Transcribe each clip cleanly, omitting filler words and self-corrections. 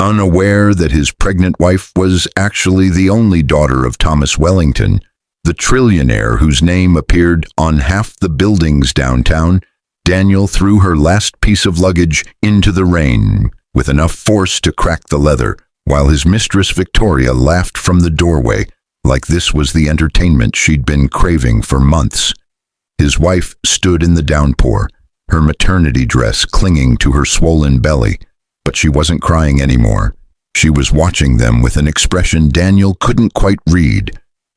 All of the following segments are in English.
unaware that his pregnant wife was actually the only daughter of Thomas Wellington, the trillionaire whose name appeared on half the buildings downtown. Daniel threw her last piece of luggage into the rain with enough force to crack the leather, while his mistress Victoria laughed from the doorway like this was the entertainment she'd been craving for months. His wife stood in the downpour, her maternity dress clinging to her swollen belly, but she wasn't crying anymore. She was watching them with an expression Daniel couldn't quite read,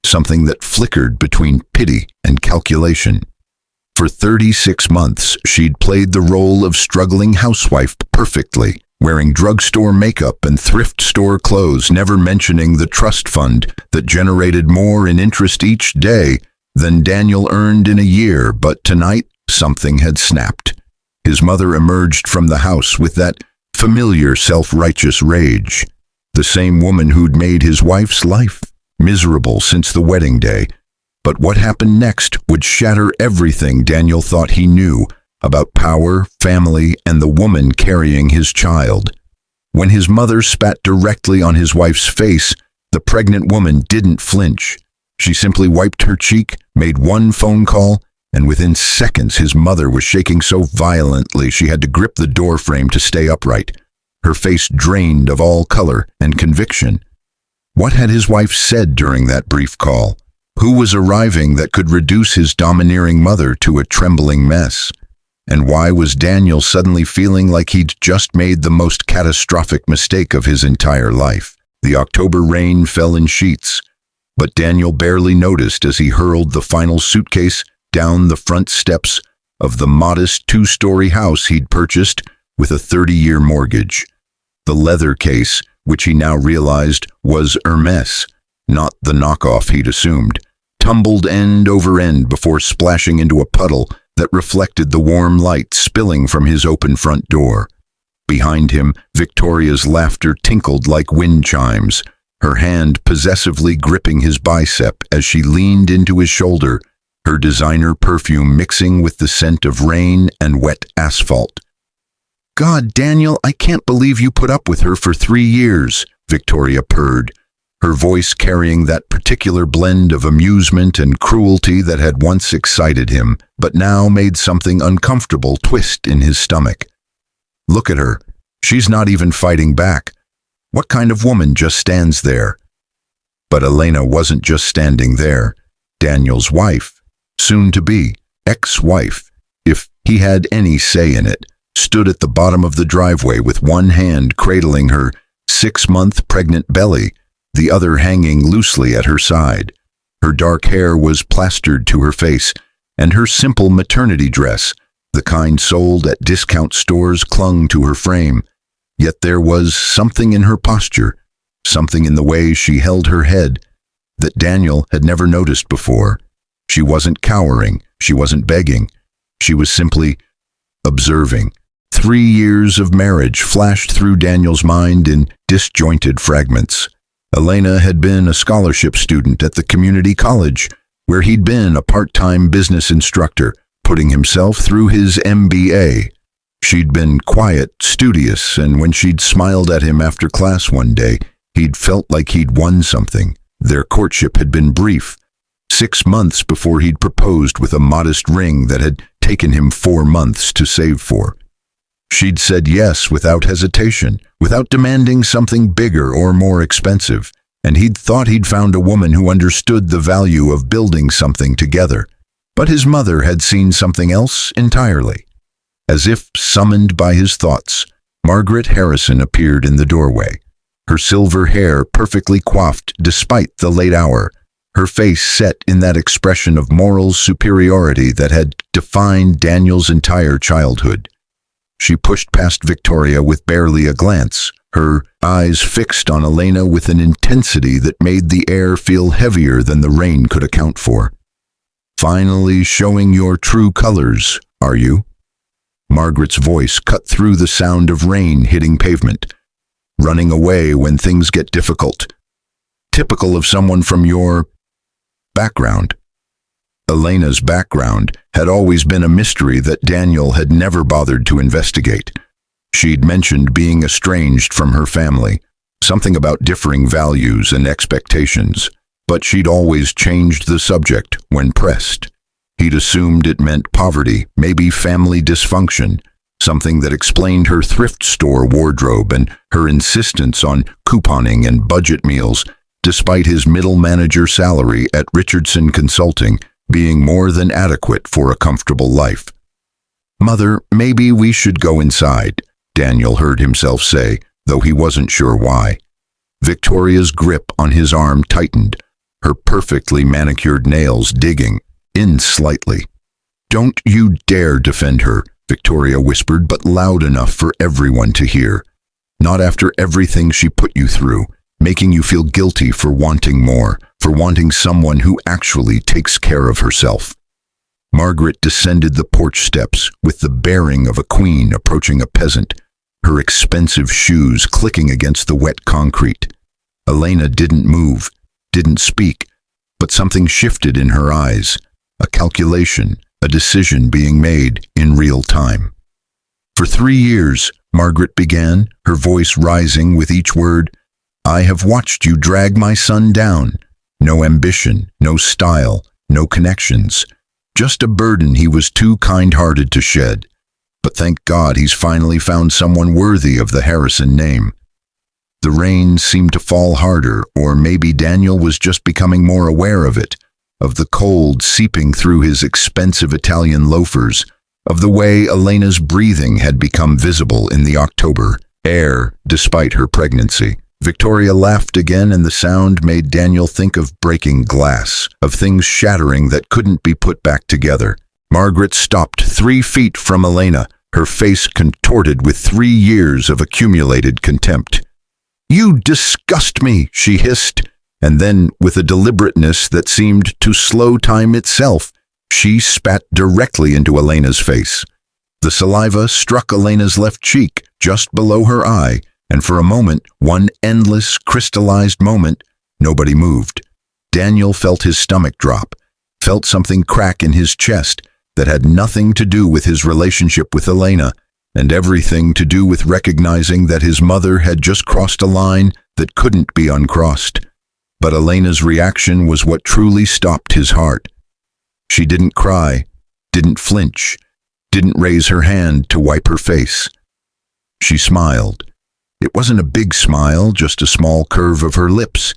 something that flickered between pity and calculation. For 36 months, she'd played the role of struggling housewife perfectly, wearing drugstore makeup and thrift store clothes, never mentioning the trust fund that generated more in interest each day than Daniel earned in a year. But tonight, something had snapped. His mother emerged from the house with that familiar self-righteous rage, the same woman who'd made his wife's life miserable since the wedding day. But what happened next would shatter everything Daniel thought he knew about power, family, and the woman carrying his child. When his mother spat directly on his wife's face, the pregnant woman didn't flinch. She simply wiped her cheek, made one phone call, and within seconds his mother was shaking so violently she had to grip the doorframe to stay upright, her face drained of all color and conviction. What had his wife said during that brief call? Who was arriving that could reduce his domineering mother to a trembling mess? And why was Daniel suddenly feeling like he'd just made the most catastrophic mistake of his entire life? The October rain fell in sheets, but Daniel barely noticed as he hurled the final suitcase down the front steps of the modest two-story house he'd purchased with a 30-year mortgage. The leather case, which he now realized was Hermes, not the knockoff he'd assumed, tumbled end over end before splashing into a puddle that reflected the warm light spilling from his open front door. Behind him, Victoria's laughter tinkled like wind chimes, her hand possessively gripping his bicep as she leaned into his shoulder, her designer perfume mixing with the scent of rain and wet asphalt. "God, Daniel, I can't believe you put up with her for 3 years," Victoria purred, her voice carrying that particular blend of amusement and cruelty that had once excited him, but now made something uncomfortable twist in his stomach. "Look at her. She's not even fighting back. What kind of woman just stands there?" But Elena wasn't just standing there. Daniel's wife, soon-to-be ex-wife, if he had any say in it, stood at the bottom of the driveway with one hand cradling her 6-month pregnant belly, the other hanging loosely at her side. Her dark hair was plastered to her face, and her simple maternity dress, the kind sold at discount stores, clung to her frame. Yet there was something in her posture, something in the way she held her head, that Daniel had never noticed before. She wasn't cowering, she wasn't begging, she was simply observing. 3 years of marriage flashed through Daniel's mind in disjointed fragments. Elena had been a scholarship student at the community college, where he'd been a part-time business instructor, putting himself through his MBA. She'd been quiet, studious, and when she'd smiled at him after class one day, he'd felt like he'd won something. Their courtship had been brief, 6 months before he'd proposed with a modest ring that had taken him 4 months to save for. She'd said yes without hesitation, without demanding something bigger or more expensive, and he'd thought he'd found a woman who understood the value of building something together. But his mother had seen something else entirely. As if summoned by his thoughts, Margaret Harrison appeared in the doorway, her silver hair perfectly coiffed despite the late hour, her face set in that expression of moral superiority that had defined Daniel's entire childhood. She pushed past Victoria with barely a glance, her eyes fixed on Elena with an intensity that made the air feel heavier than the rain could account for. "Finally showing your true colors, are you?" Margaret's voice cut through the sound of rain hitting pavement. "Running away when things get difficult. Typical of someone from your background." Elena's background had always been a mystery that Daniel had never bothered to investigate. She'd mentioned being estranged from her family, something about differing values and expectations, but she'd always changed the subject when pressed. He'd assumed it meant poverty, maybe family dysfunction, something that explained her thrift store wardrobe and her insistence on couponing and budget meals, despite his middle manager salary at Richardson Consulting being more than adequate for a comfortable life. "Mother, maybe we should go inside," Daniel heard himself say, though he wasn't sure why. Victoria's grip on his arm tightened, her perfectly manicured nails digging in slightly. "Don't you dare defend her," Victoria whispered, but loud enough for everyone to hear. "Not after everything she put you through, making you feel guilty for wanting more, for wanting someone who actually takes care of herself." Margaret descended the porch steps with the bearing of a queen approaching a peasant, her expensive shoes clicking against the wet concrete. Elena didn't move, didn't speak, but something shifted in her eyes, a calculation, a decision being made in real time. "For 3 years," Margaret began, her voice rising with each word, "I have watched you drag my son down. No ambition, no style, no connections. Just a burden he was too kind-hearted to shed. But thank God he's finally found someone worthy of the Harrison name." The rain seemed to fall harder, or maybe Daniel was just becoming more aware of it, of the cold seeping through his expensive Italian loafers, of the way Elena's breathing had become visible in the October air despite her pregnancy. Victoria laughed again, and the sound made Daniel think of breaking glass, of things shattering that couldn't be put back together. Margaret stopped 3 feet from Elena, her face contorted with 3 years of accumulated contempt. "You disgust me," she hissed, and then, with a deliberateness that seemed to slow time itself, she spat directly into Elena's face. The saliva struck Elena's left cheek, just below her eye, and for a moment, one endless, crystallized moment, nobody moved. Daniel felt his stomach drop, felt something crack in his chest that had nothing to do with his relationship with Elena, and everything to do with recognizing that his mother had just crossed a line that couldn't be uncrossed. But Elena's reaction was what truly stopped his heart. She didn't cry, didn't flinch, didn't raise her hand to wipe her face. She smiled. It wasn't a big smile, just a small curve of her lips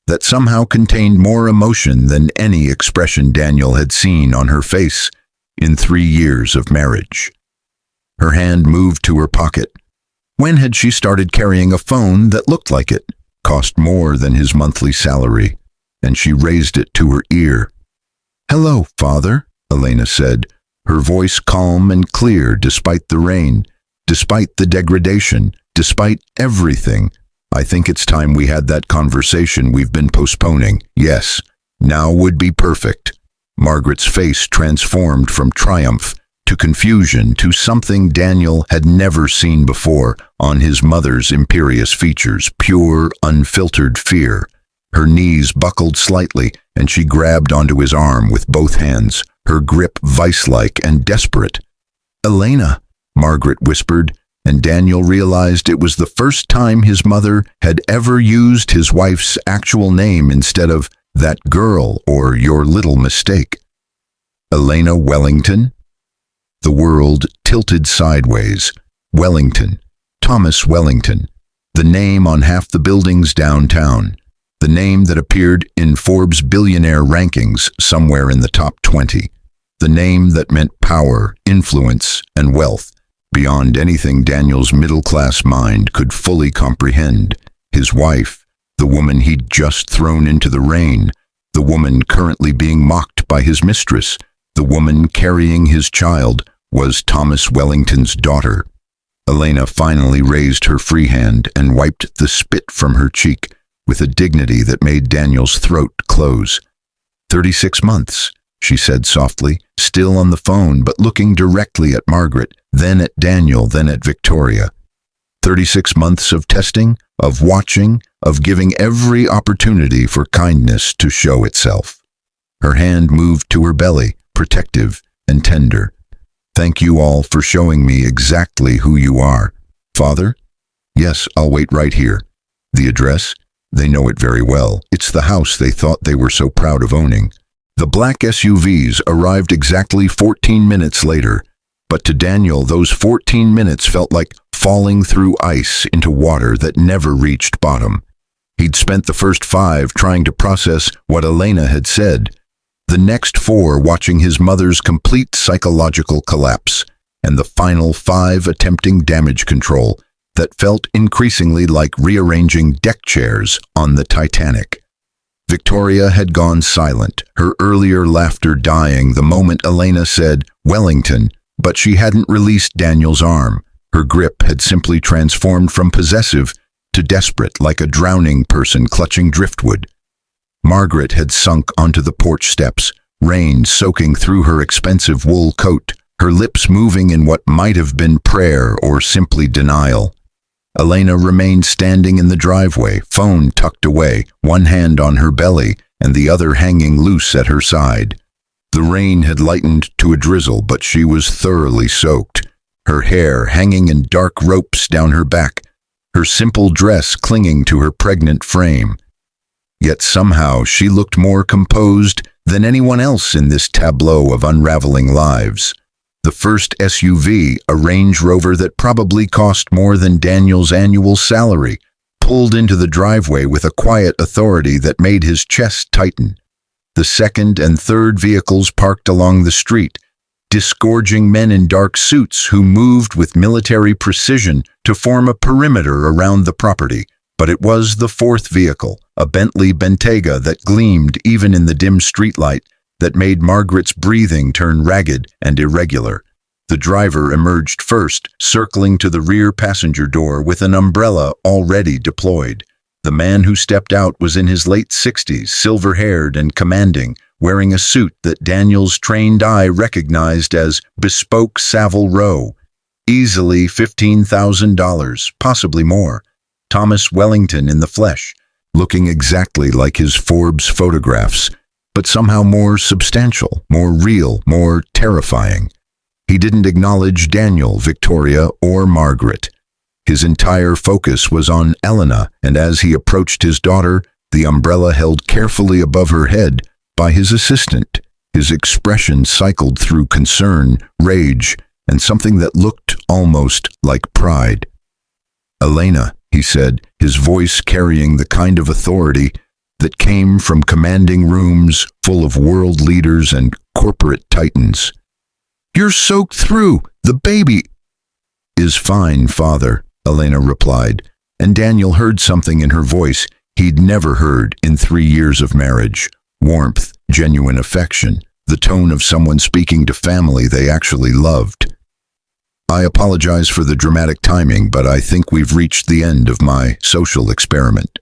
that somehow contained more emotion than any expression Daniel had seen on her face in 3 years of marriage. Her hand moved to her pocket. When had she started carrying a phone that looked like it, cost more than his monthly salary, and she raised it to her ear. "Hello, Father," Elena said, her voice calm and clear despite the rain, despite the degradation, despite everything. "I think it's time we had that conversation we've been postponing. Yes, now would be perfect." Margaret's face transformed from triumph to confusion to something Daniel had never seen before on his mother's imperious features, pure, unfiltered fear. Her knees buckled slightly, and she grabbed onto his arm with both hands, her grip vice-like and desperate. "Elena," Margaret whispered, and Daniel realized it was the first time his mother had ever used his wife's actual name instead of "that girl" or "your little mistake." "Elena Wellington?" The world tilted sideways. Wellington. Thomas Wellington. The name on half the buildings downtown. The name that appeared in Forbes' billionaire rankings somewhere in the top 20. The name that meant power, influence, and wealth, beyond anything Daniel's middle-class mind could fully comprehend. His wife, the woman he'd just thrown into the rain, the woman currently being mocked by his mistress, the woman carrying his child, was Thomas Wellington's daughter. Elena finally raised her free hand and wiped the spit from her cheek with a dignity that made Daniel's throat close. 36 months, she said softly, still on the phone but looking directly at Margaret, then at Daniel, then at Victoria. 36 months of testing, of watching, of giving every opportunity for kindness to show itself. Her hand moved to her belly, protective and tender. "Thank you all for showing me exactly who you are." Father? Yes, I'll wait right here. The address? They know it very well. It's the house they thought they were so proud of owning. The black SUVs arrived exactly 14 minutes later, but to Daniel, those 14 minutes felt like falling through ice into water that never reached bottom. He'd spent the first 5 trying to process what Elena had said, the next 4 watching his mother's complete psychological collapse, and the final 5 attempting damage control that felt increasingly like rearranging deck chairs on the Titanic. Victoria had gone silent, her earlier laughter dying the moment Elena said, "Wellington," but she hadn't released Daniel's arm. Her grip had simply transformed from possessive to desperate, like a drowning person clutching driftwood. Margaret had sunk onto the porch steps, rain soaking through her expensive wool coat, her lips moving in what might have been prayer or simply denial. Elena remained standing in the driveway, phone tucked away, one hand on her belly and the other hanging loose at her side. The rain had lightened to a drizzle, but she was thoroughly soaked, her hair hanging in dark ropes down her back, her simple dress clinging to her pregnant frame. Yet somehow she looked more composed than anyone else in this tableau of unraveling lives. The first SUV, a Range Rover that probably cost more than Daniel's annual salary, pulled into the driveway with a quiet authority that made his chest tighten. The second and third vehicles parked along the street, disgorging men in dark suits who moved with military precision to form a perimeter around the property. But it was the fourth vehicle, a Bentley Bentayga that gleamed even in the dim streetlight, that made Margaret's breathing turn ragged and irregular. The driver emerged first, circling to the rear passenger door with an umbrella already deployed. The man who stepped out was in his late 60s, silver-haired and commanding, wearing a suit that Daniel's trained eye recognized as bespoke Savile Row. Easily $15,000, possibly more. Thomas Wellington in the flesh, looking exactly like his Forbes photographs, but somehow more substantial, more real, more terrifying. He didn't acknowledge Daniel, Victoria, or Margaret. His entire focus was on Elena, and as he approached his daughter, the umbrella held carefully above her head by his assistant, his expression cycled through concern, rage, and something that looked almost like pride. "Elena," he said, his voice carrying the kind of authority that came from commanding rooms full of world leaders and corporate titans. "You're soaked through. The baby is fine, Father," Elena replied, and Daniel heard something in her voice he'd never heard in 3 years of marriage. Warmth, genuine affection, the tone of someone speaking to family they actually loved. "I apologize for the dramatic timing, but I think we've reached the end of my social experiment."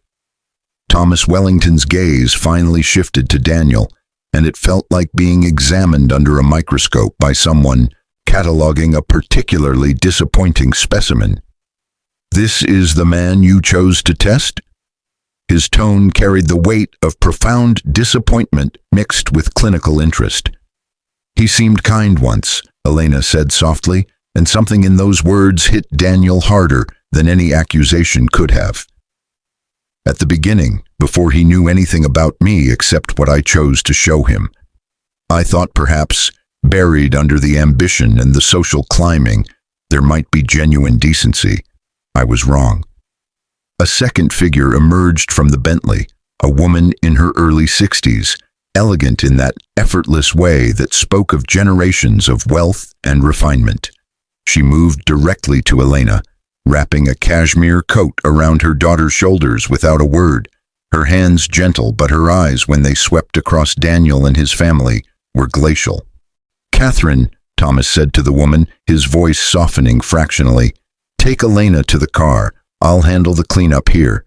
Thomas Wellington's gaze finally shifted to Daniel, and it felt like being examined under a microscope by someone cataloging a particularly disappointing specimen. "This is the man you chose to test?" His tone carried the weight of profound disappointment mixed with clinical interest. "He seemed kind once," Elena said softly, and something in those words hit Daniel harder than any accusation could have. "At the beginning, before he knew anything about me except what I chose to show him. I thought perhaps, buried under the ambition and the social climbing, there might be genuine decency. I was wrong." A second figure emerged from the Bentley, a woman in her early 60s, elegant in that effortless way that spoke of generations of wealth and refinement. She moved directly to Elena, wrapping a cashmere coat around her daughter's shoulders without a word, her hands gentle, but her eyes, when they swept across Daniel and his family, were glacial. "Catherine," Thomas said to the woman, his voice softening fractionally, "take Elena to the car. I'll handle the cleanup here."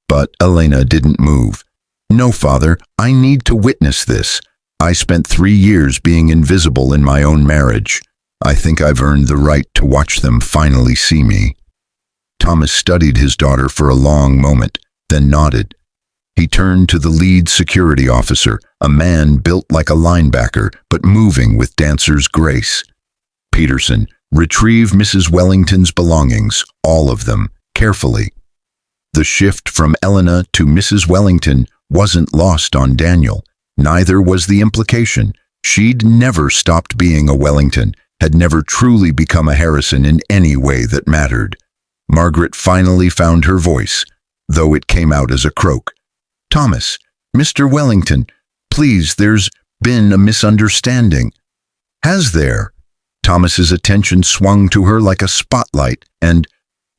But Elena didn't move. "No, Father, I need to witness this. I spent 3 years being invisible in my own marriage. I think I've earned the right to watch them finally see me." Thomas studied his daughter for a long moment, then nodded. He turned to the lead security officer, a man built like a linebacker, but moving with dancer's grace. "Peterson, Retrieve Mrs. Wellington's belongings, all of them, carefully. The shift from Elena to Mrs. Wellington wasn't lost on Daniel. Neither was the implication. She'd never stopped being a Wellington, had never truly become a Harrison in any way that mattered. Margaret finally found her voice, though it came out as a croak. "Thomas, Mr. Wellington, please, there's been a misunderstanding." "Has there?" Thomas's attention swung to her like a spotlight, and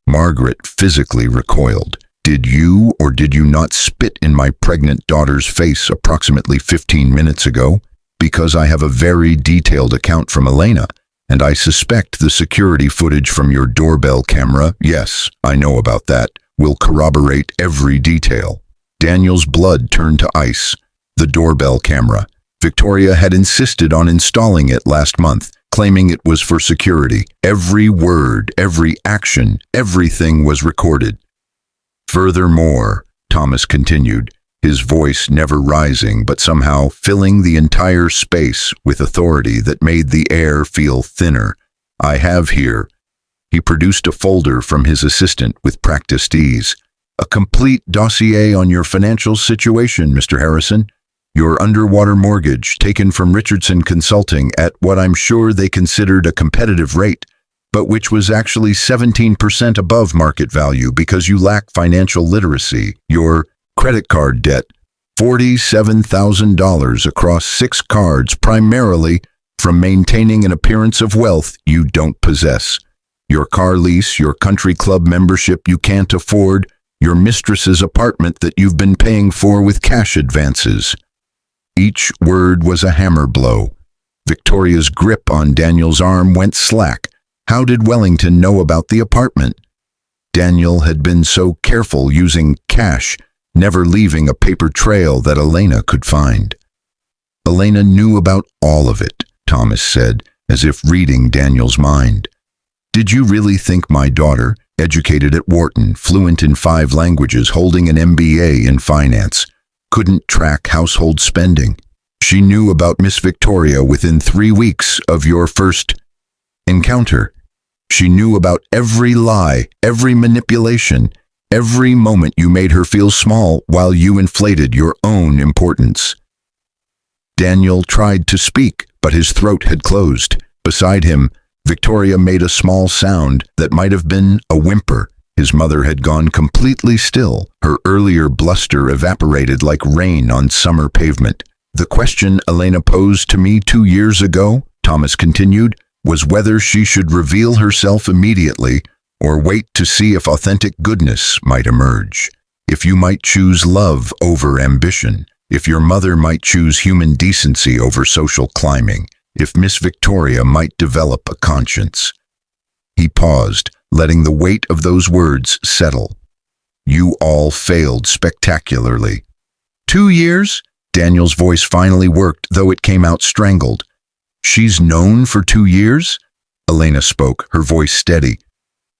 Margaret physically recoiled. "Did you or did you not spit in my pregnant daughter's face approximately 15 minutes ago? Because I have a very detailed account from Elena, and I suspect the security footage from your doorbell camera, yes, I know about that, will corroborate every detail." Daniel's blood turned to ice. The doorbell camera. Victoria had insisted on installing it last month, claiming it was for security. Every word, every action, everything was recorded. "Furthermore," Thomas continued, his voice never rising but somehow filling the entire space with authority that made the air feel thinner, "I have here." He produced a folder from his assistant with practiced ease. "A complete dossier on your financial situation, Mr. Harrison. Your underwater mortgage taken from Richardson Consulting at what I'm sure they considered a competitive rate, but which was actually 17% above market value because you lack financial literacy. Your credit card debt, $47,000 across 6 cards, primarily from maintaining an appearance of wealth you don't possess. Your car lease, your country club membership you can't afford, your mistress's apartment that you've been paying for with cash advances." Each word was a hammer blow. Victoria's grip on Daniel's arm went slack. How did Wellington know about the apartment? Daniel had been so careful using cash, never leaving a paper trail that Elena could find. "Elena knew about all of it," Thomas said, as if reading Daniel's mind. "Did you really think my daughter, educated at Wharton, fluent in 5 languages, holding an MBA in finance, couldn't track household spending? She knew about Miss Victoria within 3 weeks of your first encounter. She knew about every lie, every manipulation, every moment you made her feel small while you inflated your own importance." Daniel tried to speak, but his throat had closed. Beside him, Victoria made a small sound that might have been a whimper. His mother had gone completely still. Her earlier bluster evaporated like rain on summer pavement. "The question Elena posed to me 2 years ago," Thomas continued, "was whether she should reveal herself immediately or wait to see if authentic goodness might emerge. If you might choose love over ambition. If your mother might choose human decency over social climbing. If Miss Victoria might develop a conscience." He paused, letting the weight of those words settle. "You all failed spectacularly." 2 years? Daniel's voice finally worked, though it came out strangled. "She's known for 2 years?" Elena spoke, her voice steady.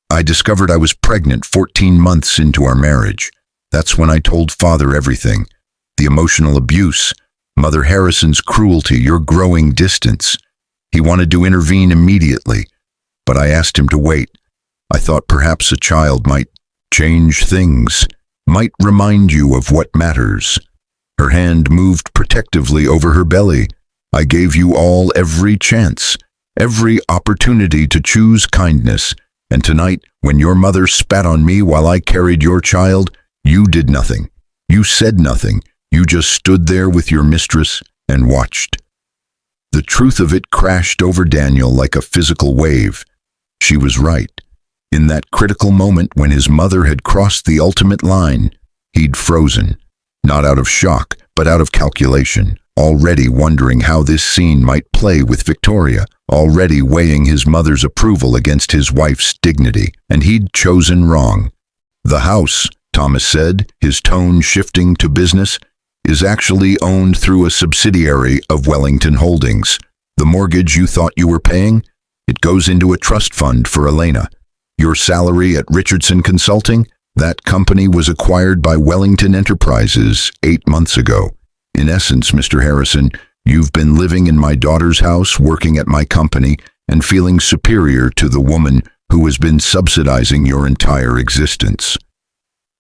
"I discovered I was pregnant 14 months into our marriage. That's when I told Father everything. The emotional abuse, Mother Harrison's cruelty, your growing distance. He wanted to intervene immediately, but I asked him to wait. I thought perhaps a child might change things, might remind you of what matters." Her hand moved protectively over her belly. "I gave you all every chance, every opportunity to choose kindness, and tonight, when your mother spat on me while I carried your child, you did nothing. You said nothing. You just stood there with your mistress and watched." The truth of it crashed over Daniel like a physical wave. She was right. In that critical moment when his mother had crossed the ultimate line, he'd frozen. Not out of shock, but out of calculation, already wondering how this scene might play with Victoria, already weighing his mother's approval against his wife's dignity, and he'd chosen wrong. "The house," Thomas said, his tone shifting to business, "is actually owned through a subsidiary of Wellington Holdings. The mortgage you thought you were paying, it goes into a trust fund for Elena. Your salary at Richardson Consulting, that company was acquired by Wellington Enterprises 8 months ago. In essence, Mr. Harrison, you've been living in my daughter's house, working at my company, and feeling superior to the woman who has been subsidizing your entire existence.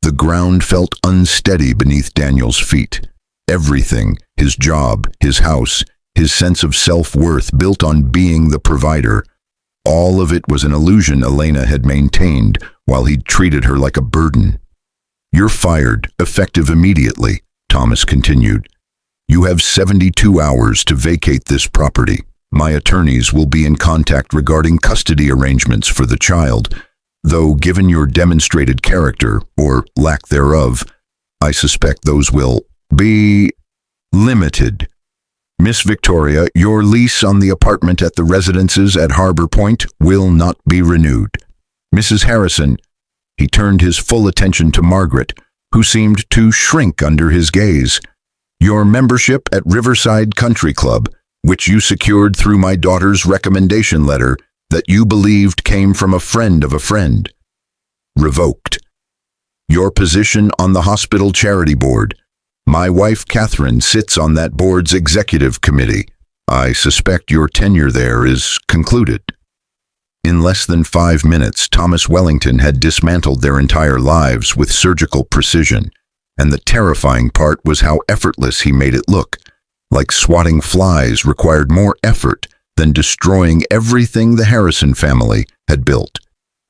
The ground felt unsteady beneath Daniel's feet. Everything, his job, his house, his sense of self-worth built on being the provider, all of it was an illusion Elena had maintained while he'd treated her like a burden. "You're fired, effective immediately," Thomas continued. "You have 72 hours to vacate this property. My attorneys will be in contact regarding custody arrangements for the child, though given your demonstrated character, or lack thereof, I suspect those will be limited. Miss Victoria, your lease on the apartment at the residences at Harbor Point will not be renewed. Mrs. Harrison," he turned his full attention to Margaret, who seemed to shrink under his gaze, "your membership at Riverside Country Club, which you secured through my daughter's recommendation letter that you believed came from a friend of a friend, revoked. Your position on the hospital charity board. My wife, Catherine, sits on that board's executive committee. I suspect your tenure there is concluded." In less than 5 minutes, Thomas Wellington had dismantled their entire lives with surgical precision, and the terrifying part was how effortless he made it look. Like swatting flies required more effort than destroying everything the Harrison family had built.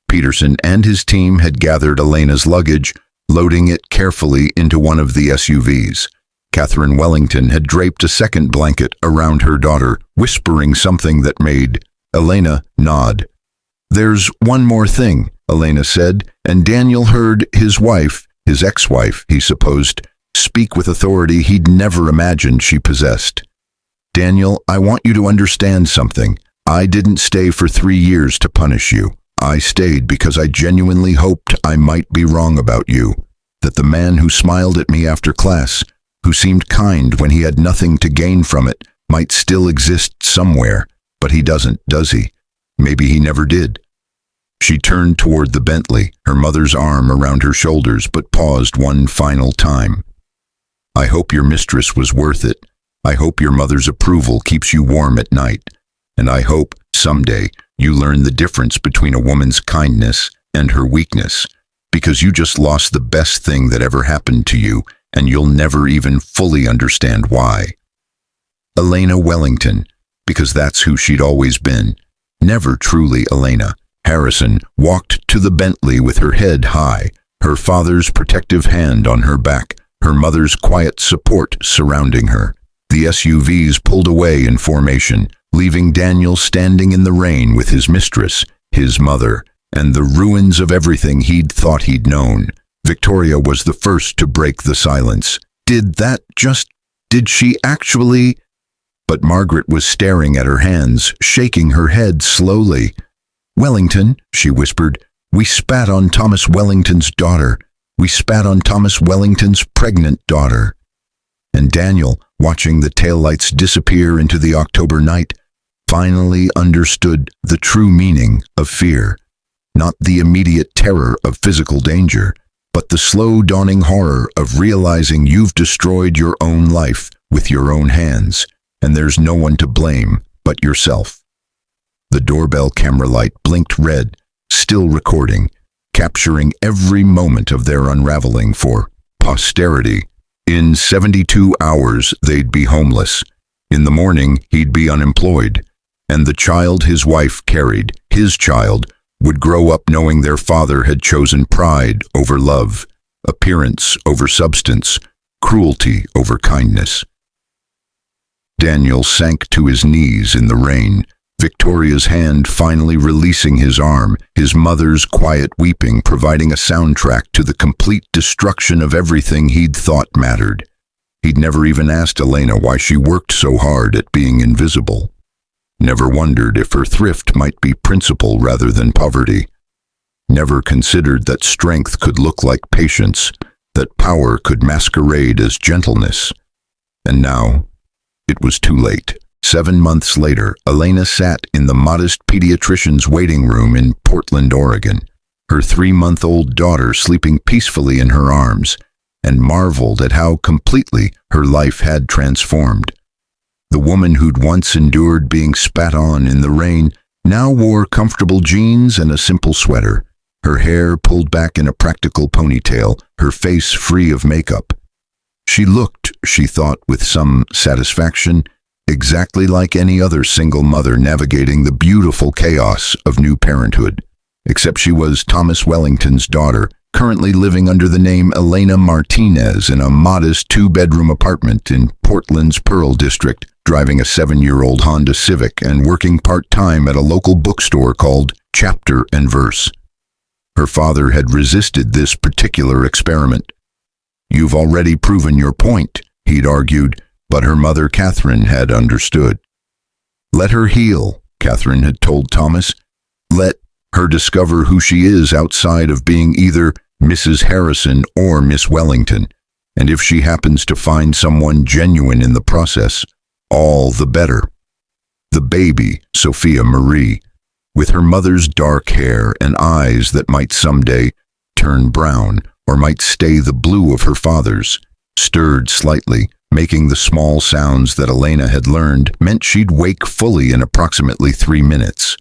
Peterson and his team had gathered Elena's luggage, loading it carefully into one of the SUVs. Catherine Wellington had draped a second blanket around her daughter, whispering something that made Elena nod. "There's one more thing," Elena said, and Daniel heard his wife, his ex-wife, he supposed, speak with authority he'd never imagined she possessed. "Daniel, I want you to understand something. I didn't stay for 3 years to punish you. I stayed because I genuinely hoped I might be wrong about you, that the man who smiled at me after class, who seemed kind when he had nothing to gain from it, might still exist somewhere, but he doesn't, does he? Maybe he never did." She turned toward the Bentley, her mother's arm around her shoulders, but paused one final time. "I hope your mistress was worth it. I hope your mother's approval keeps you warm at night. And I hope, someday, you learn the difference between a woman's kindness and her weakness, because you just lost the best thing that ever happened to you, and you'll never even fully understand why." Elena Wellington, because that's who she'd always been. Never truly Elena. Harrison walked to the Bentley with her head high, her father's protective hand on her back, her mother's quiet support surrounding her. The SUVs pulled away in formation, leaving Daniel standing in the rain with his mistress, his mother, and the ruins of everything he'd thought he'd known. Victoria was the first to break the silence. Did she actually? But Margaret was staring at her hands, shaking her head slowly. "Wellington," she whispered, "we spat on Thomas Wellington's daughter. We spat on Thomas Wellington's pregnant daughter." And Daniel, watching the taillights disappear into the October night, finally understood the true meaning of fear. Not the immediate terror of physical danger, but the slow dawning horror of realizing you've destroyed your own life with your own hands, and there's no one to blame but yourself. The doorbell camera light blinked red, still recording, capturing every moment of their unraveling for posterity. In 72 hours, they'd be homeless. In the morning, he'd be unemployed. And the child his wife carried, his child, would grow up knowing their father had chosen pride over love, appearance over substance, cruelty over kindness. Daniel sank to his knees in the rain, Victoria's hand finally releasing his arm, his mother's quiet weeping providing a soundtrack to the complete destruction of everything he'd thought mattered. He'd never even asked Elena why she worked so hard at being invisible. Never wondered if her thrift might be principle rather than poverty. Never considered that strength could look like patience, that power could masquerade as gentleness. And now, it was too late. 7 months later, Elena sat in the modest pediatrician's waiting room in Portland, Oregon, her 3-month-old daughter sleeping peacefully in her arms, and marveled at how completely her life had transformed. The woman who'd once endured being spat on in the rain now wore comfortable jeans and a simple sweater, her hair pulled back in a practical ponytail, her face free of makeup. She looked, she thought with some satisfaction, exactly like any other single mother navigating the beautiful chaos of new parenthood. Except she was Thomas Wellington's daughter, currently living under the name Elena Martinez in a modest 2-bedroom apartment in Portland's Pearl District, driving a 7-year-old Honda Civic and working part-time at a local bookstore called Chapter and Verse. Her father had resisted this particular experiment. "You've already proven your point," he'd argued, but her mother, Catherine, had understood. "Let her heal," Catherine had told Thomas. "Let her discover who she is outside of being either Mrs. Harrison or Miss Wellington, and if she happens to find someone genuine in the process, all the better." The baby, Sophia Marie, with her mother's dark hair and eyes that might someday turn brown or might stay the blue of her father's, stirred slightly, making the small sounds that Elena had learned meant she'd wake fully in approximately 3 minutes.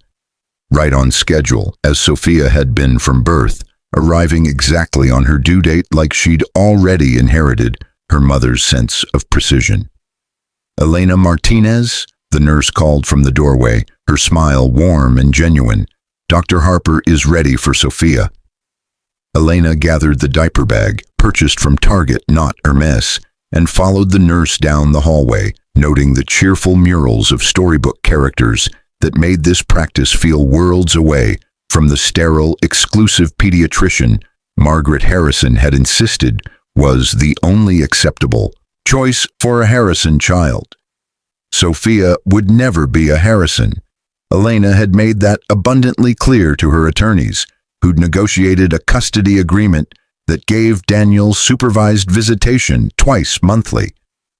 Right on schedule, as Sophia had been from birth, arriving exactly on her due date like she'd already inherited her mother's sense of precision. "Elena Martinez," the nurse called from the doorway, her smile warm and genuine. "Dr. Harper is ready for Sophia." Elena gathered the diaper bag, purchased from Target, not Hermes, and followed the nurse down the hallway, noting the cheerful murals of storybook characters that made this practice feel worlds away from the sterile, exclusive pediatrician Margaret Harrison had insisted was the only acceptable choice for a Harrison child. Sophia would never be a Harrison. Elena had made that abundantly clear to her attorneys, who'd negotiated a custody agreement that gave Daniel supervised visitation twice monthly.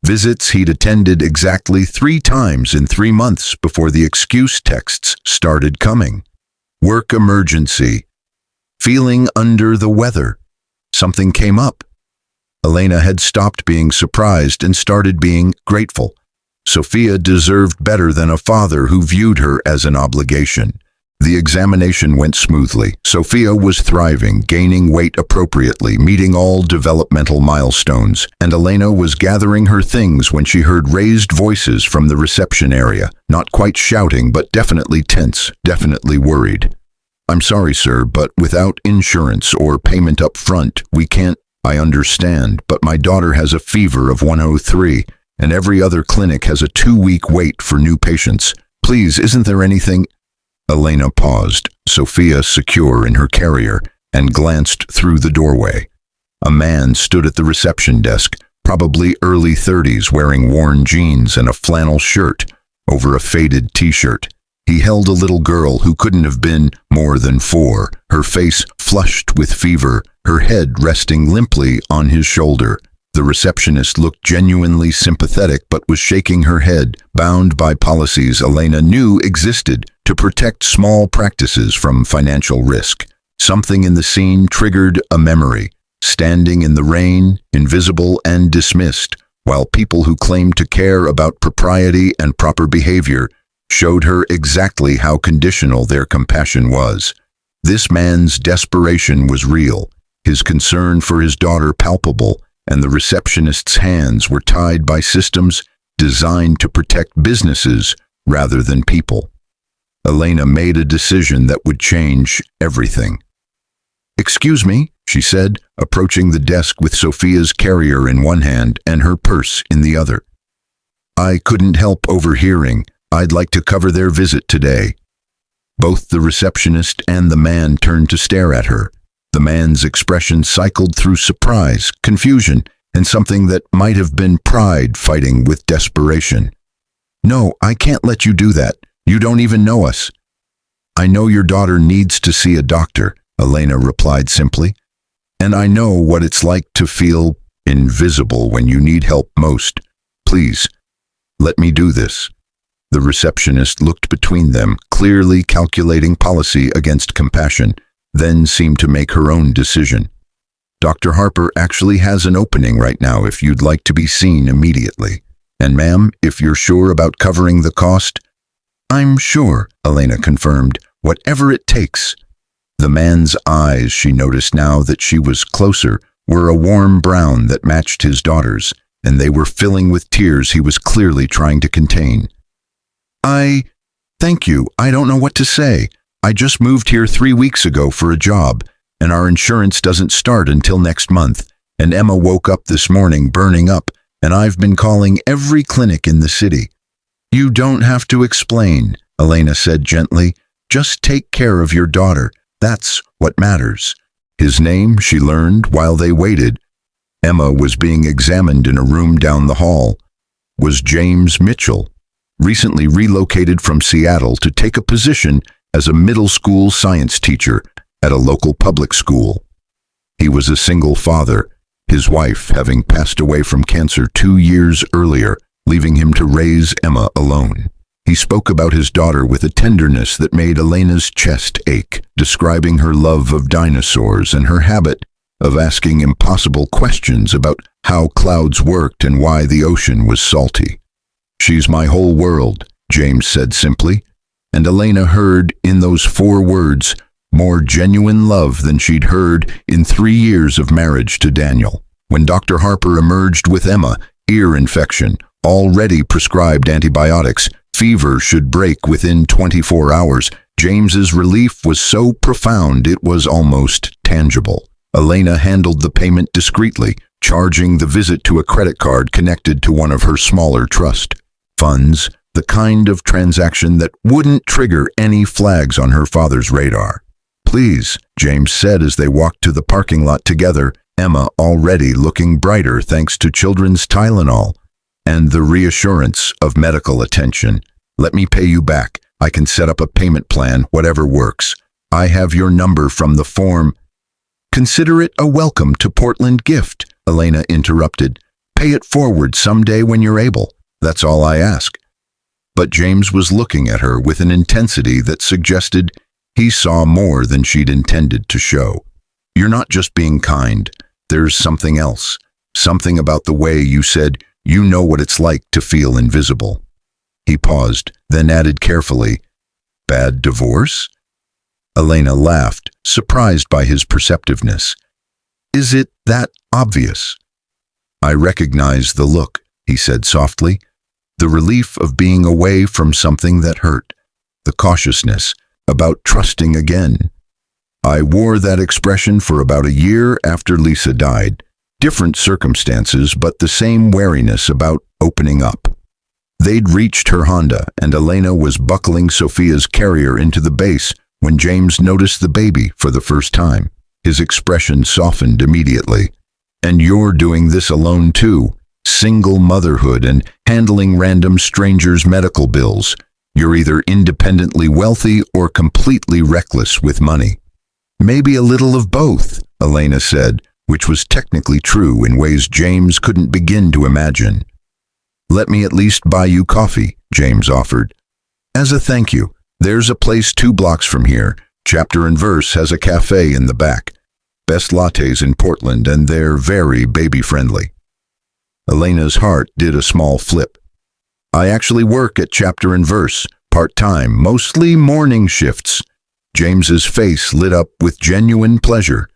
Visits he'd attended exactly 3 times in 3 months before the excuse texts started coming. Work emergency. Feeling under the weather. Something came up. Elena had stopped being surprised and started being grateful. Sophia deserved better than a father who viewed her as an obligation. The examination went smoothly. Sophia was thriving, gaining weight appropriately, meeting all developmental milestones, and Elena was gathering her things when she heard raised voices from the reception area, not quite shouting, but definitely tense, definitely worried. "I'm sorry, sir, but without insurance or payment up front, we can't." "I understand, but my daughter has a fever of 103, and every other clinic has a 2-week wait for new patients. Please, isn't there anything—" Elena paused, Sophia secure in her carrier, and glanced through the doorway. A man stood at the reception desk, probably early 30s, wearing worn jeans and a flannel shirt over a faded t-shirt. He held a little girl who couldn't have been more than 4, her face flushed with fever, her head resting limply on his shoulder. The receptionist looked genuinely sympathetic but was shaking her head, bound by policies Elena knew existed to protect small practices from financial risk. Something in the scene triggered a memory. Standing in the rain, invisible and dismissed, while people who claimed to care about propriety and proper behavior showed her exactly how conditional their compassion was. This man's desperation was real, his concern for his daughter palpable, and the receptionist's hands were tied by systems designed to protect businesses rather than people. Elena made a decision that would change everything. "Excuse me," she said, approaching the desk with Sophia's carrier in one hand and her purse in the other. "I couldn't help overhearing. I'd like to cover their visit today." Both the receptionist and the man turned to stare at her. The man's expression cycled through surprise, confusion, and something that might have been pride fighting with desperation. "No, I can't let you do that. You don't even know us." "I know your daughter needs to see a doctor," Elena replied simply. "And I know what it's like to feel invisible when you need help most. Please, let me do this." The receptionist looked between them, clearly calculating policy against compassion, then seemed to make her own decision. "Dr. Harper actually has an opening right now if you'd like to be seen immediately. And ma'am, if you're sure about covering the cost—" I'm sure, Elena confirmed. Whatever it takes. The man's eyes, she noticed now that she was closer, were a warm brown that matched his daughter's, and they were filling with tears he was clearly trying to contain. Thank you. I don't know what to say. I just moved here 3 weeks ago for a job, and our insurance doesn't start until next month, and Emma woke up this morning burning up, and I've been calling every clinic in the city. You don't have to explain, Elena said gently. Just take care of your daughter. That's what matters. His name, she learned while they waited. Emma was being examined in a room down the hall. Was James Mitchell, recently relocated from Seattle to take a position as a middle school science teacher at a local public school. He was a single father, his wife having passed away from cancer 2 years earlier, leaving him to raise Emma alone. He spoke about his daughter with a tenderness that made Elena's chest ache, describing her love of dinosaurs and her habit of asking impossible questions about how clouds worked and why the ocean was salty. She's my whole world, James said simply, and Elena heard in those 4 words more genuine love than she'd heard in 3 years of marriage to Daniel. When Dr. Harper emerged with Emma, ear infection, already prescribed antibiotics, fever should break within 24 hours, James's relief was so profound it was almost tangible. Elena handled the payment discreetly, charging the visit to a credit card connected to one of her smaller trust funds, the kind of transaction that wouldn't trigger any flags on her father's radar. Please, James said as they walked to the parking lot together, Emma already looking brighter thanks to children's Tylenol and the reassurance of medical attention. Let me pay you back. I can set up a payment plan, whatever works. I have your number from the form. Consider it a welcome to Portland gift, Elena interrupted. Pay it forward someday when you're able. That's all I ask. But James was looking at her with an intensity that suggested he saw more than she'd intended to show. You're not just being kind. There's something else. Something about the way you said you know what it's like to feel invisible. He paused, then added carefully, Bad divorce? Elena laughed, surprised by his perceptiveness. Is it that obvious? I recognize the look, he said softly. The relief of being away from something that hurt. The cautiousness about trusting again. I wore that expression for about a year after Lisa died. Different circumstances, but the same wariness about opening up. They'd reached her Honda, and Elena was buckling Sophia's carrier into the base when James noticed the baby for the first time. His expression softened immediately. And you're doing this alone too. Single motherhood and handling random strangers' medical bills. You're either independently wealthy or completely reckless with money. Maybe a little of both, Elena said, which was technically true in ways James couldn't begin to imagine. Let me at least buy you coffee, James offered. As a thank you, there's a place 2 blocks from here. Chapter and Verse has a cafe in the back. Best lattes in Portland, and they're very baby-friendly. Elena's heart did a small flip. I actually work at Chapter and Verse, part-time, mostly morning shifts. James's face lit up with genuine pleasure.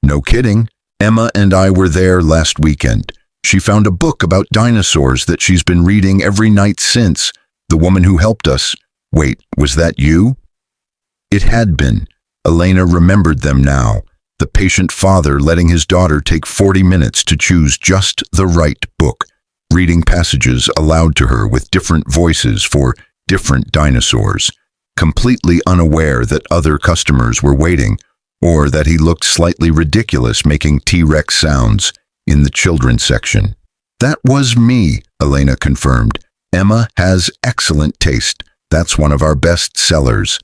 No kidding. Emma and I were there last weekend. She found a book about dinosaurs that she's been reading every night since. The woman who helped us. Wait, was that you? It had been. Elena remembered them now. The patient father letting his daughter take 40 minutes to choose just the right book, reading passages aloud to her with different voices for different dinosaurs, completely unaware that other customers were waiting, or that he looked slightly ridiculous making T-Rex sounds in the children's section. That was me, Elena confirmed. Emma has excellent taste. That's one of our best sellers.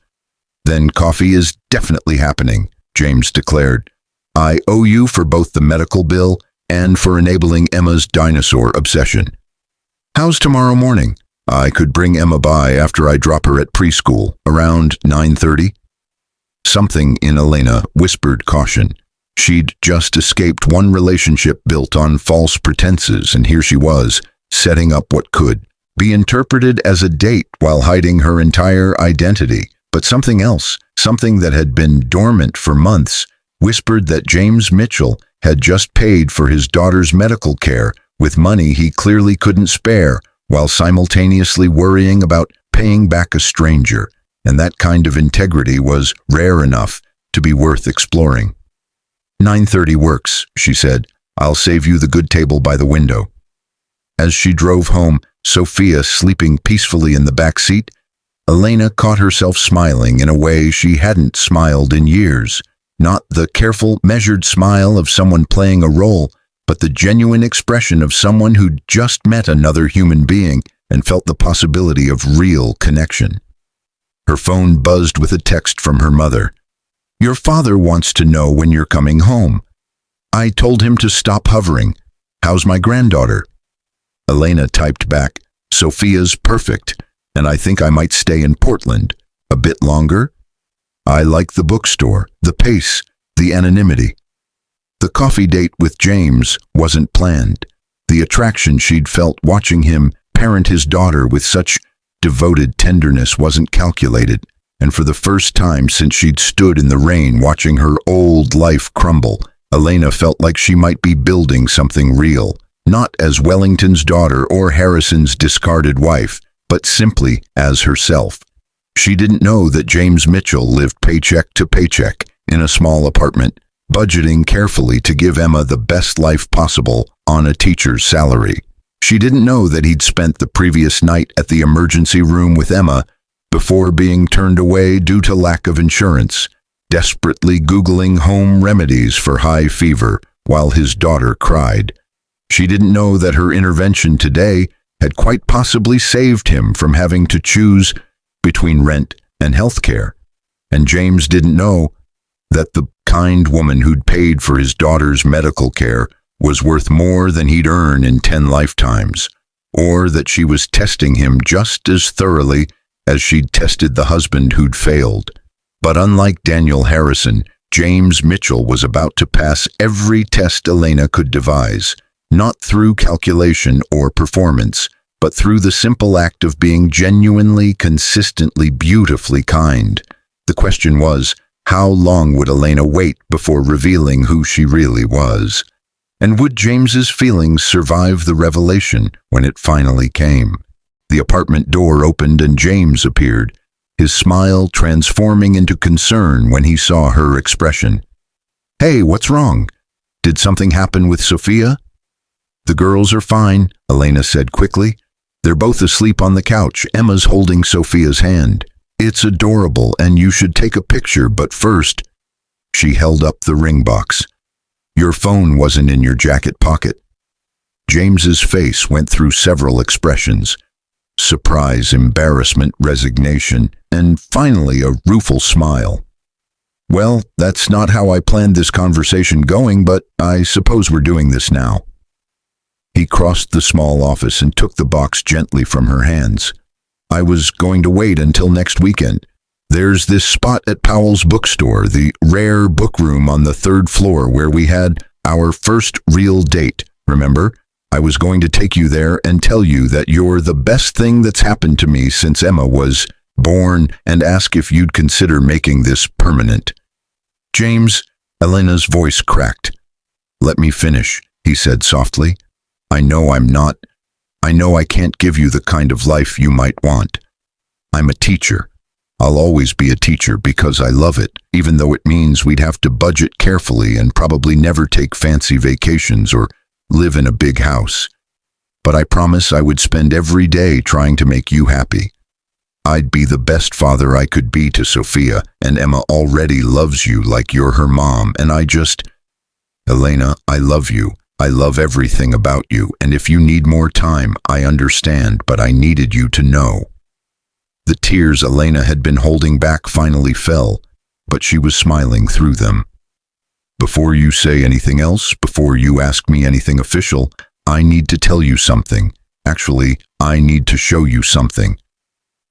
Then coffee is definitely happening, James declared. I owe you for both the medical bill and for enabling Emma's dinosaur obsession. How's tomorrow morning? I could bring Emma by after I drop her at preschool, around 9:30. Something in Elena whispered caution. She'd just escaped one relationship built on false pretenses, and here she was, setting up what could be interpreted as a date while hiding her entire identity. But something else, something that had been dormant for months, whispered that James Mitchell had just paid for his daughter's medical care with money he clearly couldn't spare, while simultaneously worrying about paying back a stranger, and that kind of integrity was rare enough to be worth exploring. 9:30 works, she said. I'll save you the good table by the window. As she drove home, Sophia sleeping peacefully in the back seat, Elena caught herself smiling in a way she hadn't smiled in years. Not the careful, measured smile of someone playing a role, but the genuine expression of someone who'd just met another human being and felt the possibility of real connection. Her phone buzzed with a text from her mother. Your father wants to know when you're coming home. I told him to stop hovering. How's my granddaughter? Elena typed back, Sophia's perfect, and I think I might stay in Portland. A bit longer? I like the bookstore, the pace, the anonymity. The coffee date with James wasn't planned. The attraction she'd felt watching him parent his daughter with such devoted tenderness wasn't calculated, and for the first time since she'd stood in the rain watching her old life crumble, Elena felt like she might be building something real, not as Wellington's daughter or Harrison's discarded wife, but simply as herself. She didn't know that James Mitchell lived paycheck to paycheck in a small apartment, budgeting carefully to give Emma the best life possible on a teacher's salary. She didn't know that he'd spent the previous night at the emergency room with Emma before being turned away due to lack of insurance, desperately Googling home remedies for high fever while his daughter cried. She didn't know that her intervention today had quite possibly saved him from having to choose between rent and health care. And James didn't know that the kind woman who'd paid for his daughter's medical care was worth more than he'd earn in 10 lifetimes, or that she was testing him just as thoroughly as she'd tested the husband who'd failed. But unlike Daniel Harrison, James Mitchell was about to pass every test Elena could devise, not through calculation or performance, but through the simple act of being genuinely, consistently, beautifully kind. The question was, how long would Elena wait before revealing who she really was? And would James's feelings survive the revelation when it finally came? The apartment door opened and James appeared, his smile transforming into concern when he saw her expression. Hey, what's wrong? Did something happen with Sophia? The girls are fine, Elena said quickly. They're both asleep on the couch. Emma's holding Sophia's hand. It's adorable, and you should take a picture, but first... She held up the ring box. Your phone wasn't in your jacket pocket. James's face went through several expressions. Surprise, embarrassment, resignation, and finally a rueful smile. Well, that's not how I planned this conversation going, but I suppose we're doing this now. He crossed the small office and took the box gently from her hands. I was going to wait until next weekend. There's this spot at Powell's bookstore, the rare book room on the 3rd floor where we had our first real date, remember? I was going to take you there and tell you that you're the best thing that's happened to me since Emma was born and ask if you'd consider making this permanent. James, Elena's voice cracked. Let me finish, he said softly. I know I can't give you the kind of life you might want. I'm a teacher. I'll always be a teacher because I love it, even though it means we'd have to budget carefully and probably never take fancy vacations or live in a big house. But I promise I would spend every day trying to make you happy. I'd be the best father I could be to Sophia, and Emma already loves you like you're her mom, and Elena, I love you. I love everything about you, and if you need more time, I understand, but I needed you to know. The tears Elena had been holding back finally fell, but she was smiling through them. Before you say anything else, before you ask me anything official, I need to tell you something. Actually, I need to show you something.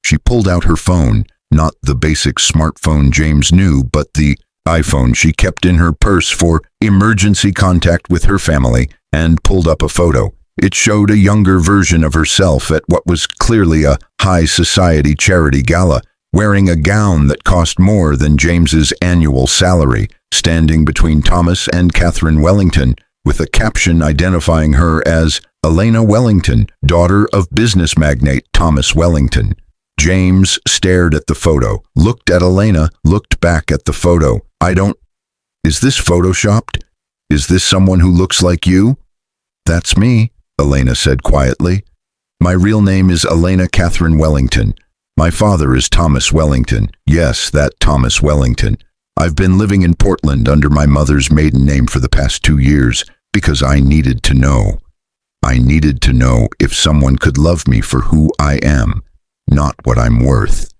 She pulled out her phone, not the basic smartphone James knew, but the iPhone she kept in her purse for emergency contact with her family, and pulled up a photo. It showed a younger version of herself at what was clearly a high society charity gala, wearing a gown that cost more than James's annual salary, standing between Thomas and Catherine Wellington, with a caption identifying her as Elena Wellington, daughter of business magnate Thomas Wellington. James stared at the photo, looked at Elena, looked back at the photo. Is this photoshopped? Is this someone who looks like you? That's me, Elena said quietly. My real name is Elena Catherine Wellington. My father is Thomas Wellington. Yes, that Thomas Wellington. I've been living in Portland under my mother's maiden name for the past 2 years because I needed to know. I needed to know if someone could love me for who I am, not what I'm worth.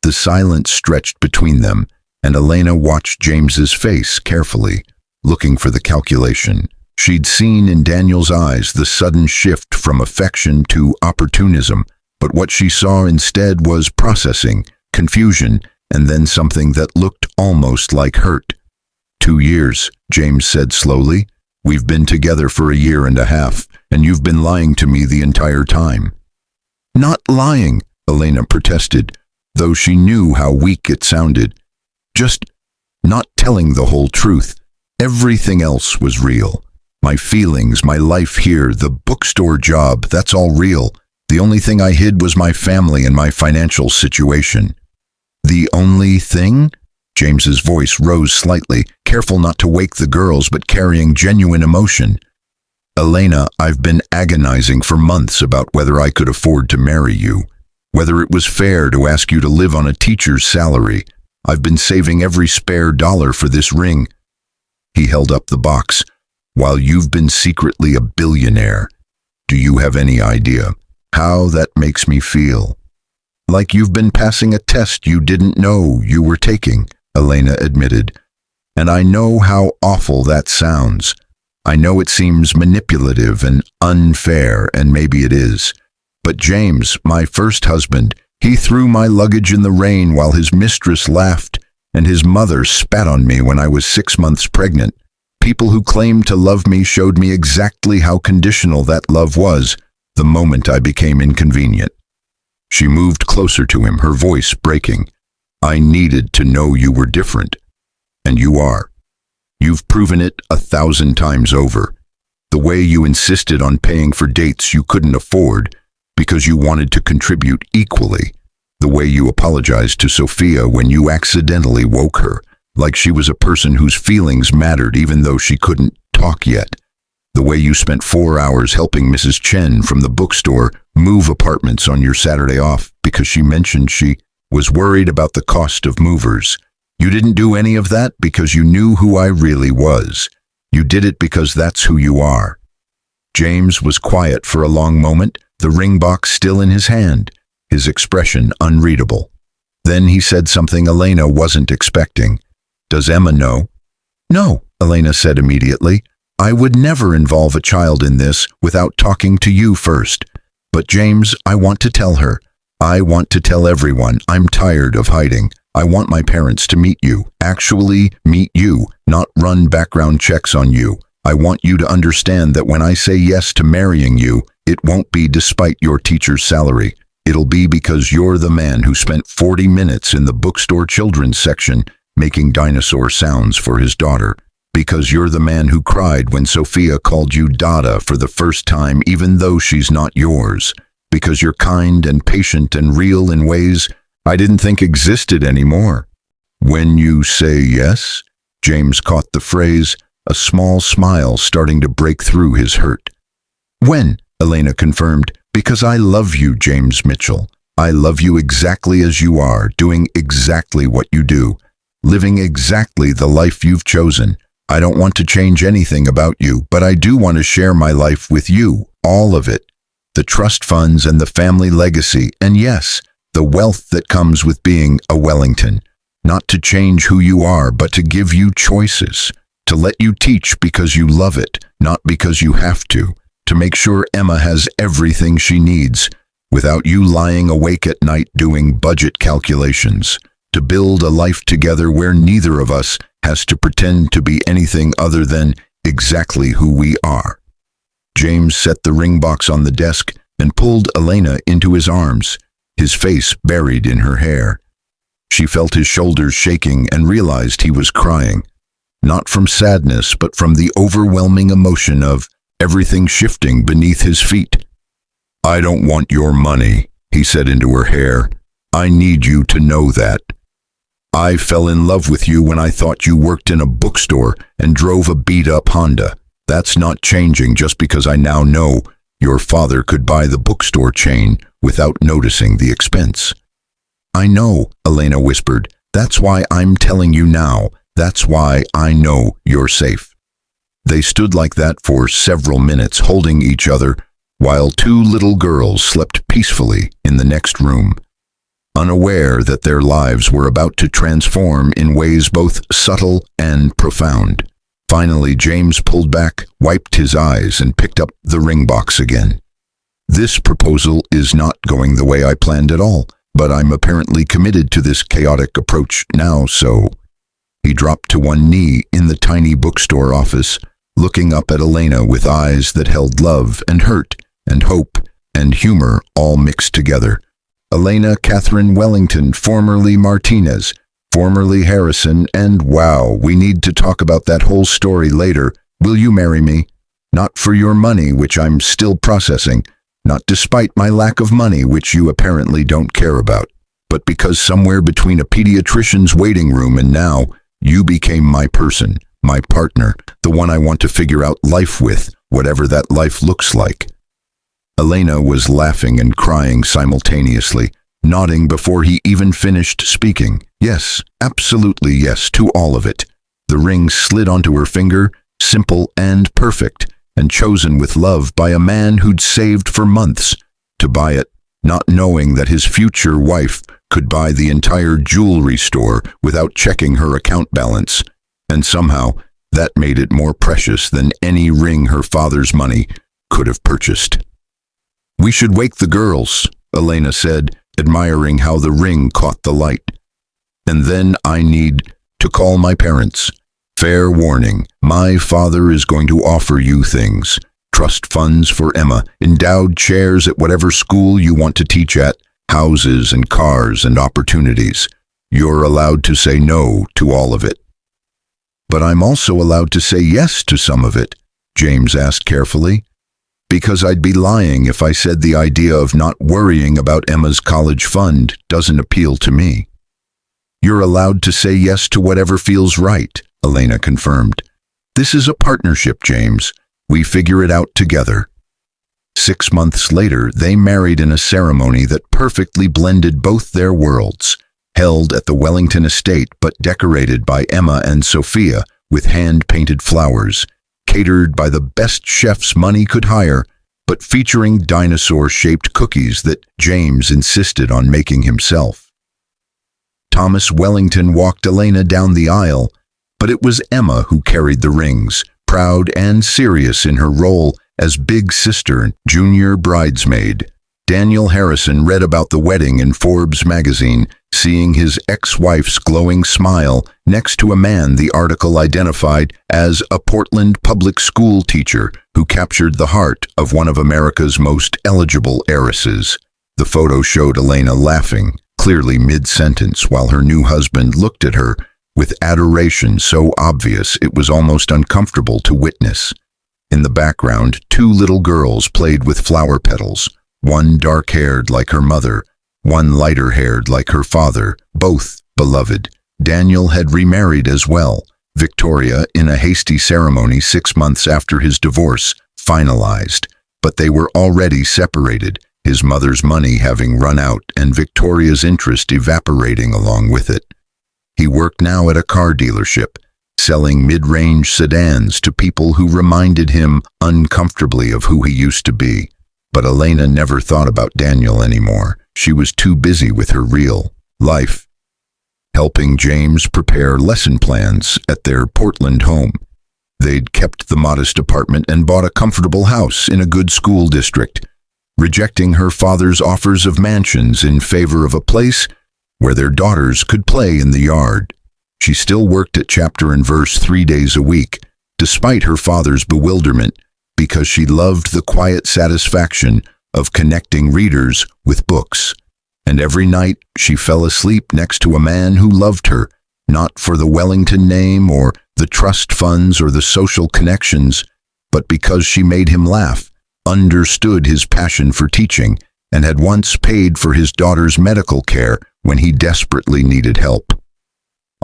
The silence stretched between them, and Elena watched James's face carefully, looking for the calculation. She'd seen in Daniel's eyes the sudden shift from affection to opportunism, but what she saw instead was processing, confusion, and then something that looked almost like hurt. 2 years, James said slowly. We've been together for 1.5 years, and you've been lying to me the entire time. Not lying, Elena protested, though she knew how weak it sounded. Just not telling the whole truth. Everything else was real. My feelings, my life here, the bookstore job, that's all real. The only thing I hid was my family and my financial situation. The only thing? James's voice rose slightly, careful not to wake the girls but carrying genuine emotion. Elena, I've been agonizing for months about whether I could afford to marry you, whether it was fair to ask you to live on a teacher's salary. I've been saving every spare dollar for this ring. He held up the box. While you've been secretly a billionaire, do you have any idea how that makes me feel? Like you've been passing a test you didn't know you were taking, Elena admitted. And I know how awful that sounds. I know it seems manipulative and unfair, and maybe it is. But James, my first husband, he threw my luggage in the rain while his mistress laughed, and his mother spat on me when I was 6 months pregnant. People who claimed to love me showed me exactly how conditional that love was the moment I became inconvenient. She moved closer to him, her voice breaking. I needed to know you were different. And you are. You've proven it 1,000 times over. The way you insisted on paying for dates you couldn't afford because you wanted to contribute equally. The way you apologized to Sophia when you accidentally woke her, like she was a person whose feelings mattered even though she couldn't talk yet. The way you spent 4 hours helping Mrs. Chen from the bookstore move apartments on your Saturday off because she mentioned she was worried about the cost of movers. You didn't do any of that because you knew who I really was. You did it because that's who you are. James was quiet for a long moment, the ring box still in his hand, his expression unreadable. Then he said something Elena wasn't expecting. Does Emma know? No, Elena said immediately. I would never involve a child in this without talking to you first. But James, I want to tell her. I want to tell everyone. I'm tired of hiding. I want my parents to meet you. Actually meet you, not run background checks on you. I want you to understand that when I say yes to marrying you, it won't be despite your teacher's salary. It'll be because you're the man who spent 40 minutes in the bookstore children's section making dinosaur sounds for his daughter. Because you're the man who cried when Sophia called you Dada for the first time even though she's not yours. Because you're kind and patient and real in ways I didn't think existed anymore. When you say yes, James caught the phrase, a small smile starting to break through his hurt. When, Elena confirmed, because I love you, James Mitchell. I love you exactly as you are, doing exactly what you do, living exactly the life you've chosen. I don't want to change anything about you, but I do want to share my life with you, all of it. The trust funds and the family legacy, and yes, the wealth that comes with being a Wellington. Not to change who you are, but to give you choices. To let you teach because you love it, not because you have to. To make sure Emma has everything she needs, without you lying awake at night doing budget calculations. To build a life together where neither of us has to pretend to be anything other than exactly who we are. James set the ring box on the desk and pulled Elena into his arms, his face buried in her hair. She felt his shoulders shaking and realized he was crying, not from sadness but from the overwhelming emotion of everything shifting beneath his feet. "I don't want your money," he said into her hair. "I need you to know that. I fell in love with you when I thought you worked in a bookstore and drove a beat-up Honda. That's not changing just because I now know your father could buy the bookstore chain without noticing the expense." "I know," Elena whispered. "That's why I'm telling you now. That's why I know you're safe." They stood like that for several minutes, holding each other, while two little girls slept peacefully in the next room, unaware that their lives were about to transform in ways both subtle and profound. Finally, James pulled back, wiped his eyes, and picked up the ring box again. "This proposal is not going the way I planned at all, but I'm apparently committed to this chaotic approach now, so..." He dropped to one knee in the tiny bookstore office, looking up at Elena with eyes that held love and hurt and hope and humor all mixed together. Elena Catherine Wellington, formerly Martinez, formerly Harrison, and wow, we need to talk about that whole story later. Will you marry me? Not for your money, which I'm still processing, not despite my lack of money, which you apparently don't care about, but because somewhere between a pediatrician's waiting room and now, you became my person, my partner, the one I want to figure out life with, whatever that life looks like. Elena was laughing and crying simultaneously, nodding before he even finished speaking. Yes, absolutely yes, to all of it. The ring slid onto her finger, simple and perfect, and chosen with love by a man who'd saved for months to buy it, not knowing that his future wife could buy the entire jewelry store without checking her account balance, and somehow that made it more precious than any ring her father's money could have purchased. "We should wake the girls," Elena said, admiring how the ring caught the light. "And then I need to call my parents. Fair warning, my father is going to offer you things. Trust funds for Emma, endowed chairs at whatever school you want to teach at, houses and cars and opportunities. You're allowed to say no to all of it." "But I'm also allowed to say yes to some of it," James asked carefully. "Because I'd be lying if I said the idea of not worrying about Emma's college fund doesn't appeal to me." "You're allowed to say yes to whatever feels right," Elena confirmed. "This is a partnership, James. We figure it out together." 6 months later, they married in a ceremony that perfectly blended both their worlds, held at the Wellington estate but decorated by Emma and Sophia with hand-painted flowers, catered by the best chefs money could hire, but featuring dinosaur-shaped cookies that James insisted on making himself. Thomas Wellington walked Elena down the aisle, but it was Emma who carried the rings, proud and serious in her role as big sister and junior bridesmaid. Daniel Harrison read about the wedding in Forbes magazine, seeing his ex-wife's glowing smile next to a man the article identified as a Portland public school teacher who captured the heart of one of America's most eligible heiresses. The photo showed Elena laughing, clearly mid-sentence, while her new husband looked at her with adoration so obvious it was almost uncomfortable to witness. In the background, two little girls played with flower petals, one dark-haired like her mother, one lighter-haired like her father, both beloved. Daniel had remarried as well, Victoria in a hasty ceremony 6 months after his divorce finalized, but they were already separated, his mother's money having run out and Victoria's interest evaporating along with it. He worked now at a car dealership, selling mid-range sedans to people who reminded him uncomfortably of who he used to be. But Elena never thought about Daniel anymore. She was too busy with her real life, helping James prepare lesson plans at their Portland home. They'd kept the modest apartment and bought a comfortable house in a good school district, rejecting her father's offers of mansions in favor of a place where their daughters could play in the yard. She still worked at chapter and verse 3 days a week, despite her father's bewilderment, because she loved the quiet satisfaction of connecting readers with books. And every night she fell asleep next to a man who loved her, not for the Wellington name or the trust funds or the social connections, but because she made him laugh, understood his passion for teaching, and had once paid for his daughter's medical care when he desperately needed help.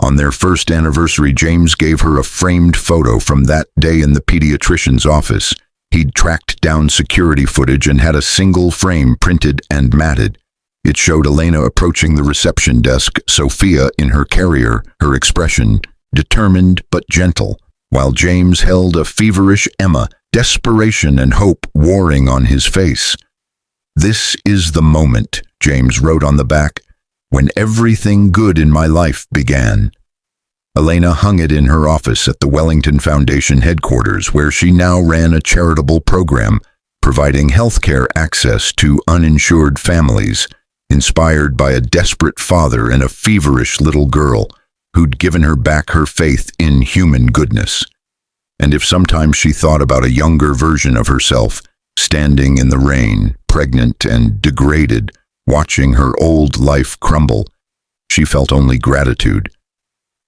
On their first anniversary, James gave her a framed photo from that day in the pediatrician's office. He'd tracked down security footage and had a single frame printed and matted. It showed Elena approaching the reception desk, Sophia in her carrier, her expression determined but gentle, while James held a feverish Emma, desperation and hope warring on his face. "This is the moment," James wrote on the back, "when everything good in my life began." Elena hung it in her office at the Wellington Foundation headquarters, where she now ran a charitable program providing healthcare access to uninsured families, inspired by a desperate father and a feverish little girl who'd given her back her faith in human goodness. And if sometimes she thought about a younger version of herself, standing in the rain, pregnant and degraded, watching her old life crumble, she felt only gratitude.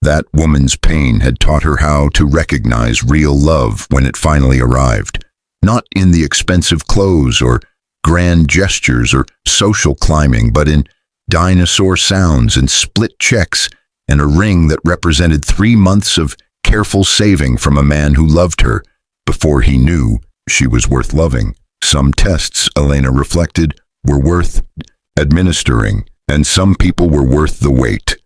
That woman's pain had taught her how to recognize real love when it finally arrived, not in the expensive clothes or grand gestures or social climbing, but in dinosaur sounds and split checks and a ring that represented 3 months of careful saving from a man who loved her before he knew she was worth loving. Some tests, Elena reflected, were worth administering, and some people were worth the wait.